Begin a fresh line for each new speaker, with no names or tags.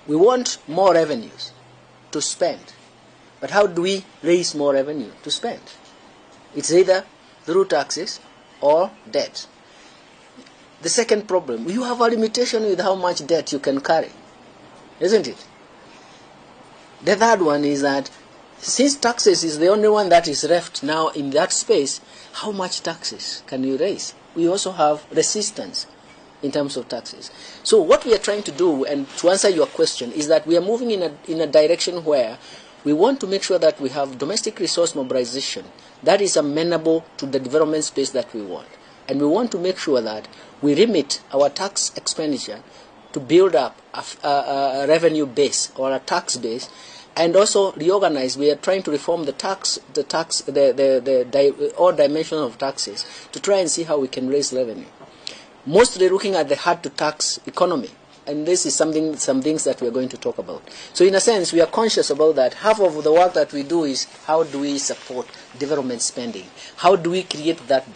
We want more revenues to spend. But how do we raise more revenue to spend? It's either through taxes or debt. The second problem, you have a limitation with how much debt you can carry, isn't it? The third one is that since taxes is the only one that is left now in that space, how much taxes can you raise? We also have resistance in terms of taxes. So what we are trying to do, and to answer your question, is that we are moving in a direction where we want to make sure that we have domestic resource mobilization that is amenable to the development space that we want. And we want to make sure that we remit our tax expenditure to build up a revenue base or a tax base, and also reorganize. We are trying to reform all dimensions of taxes to try and see how we can raise revenue. Mostly looking at the hard-to-tax economy. And this is some things that we are going to talk about. So in a sense, we are conscious about that. Half of the work that we do is how do we support development spending? How do we create that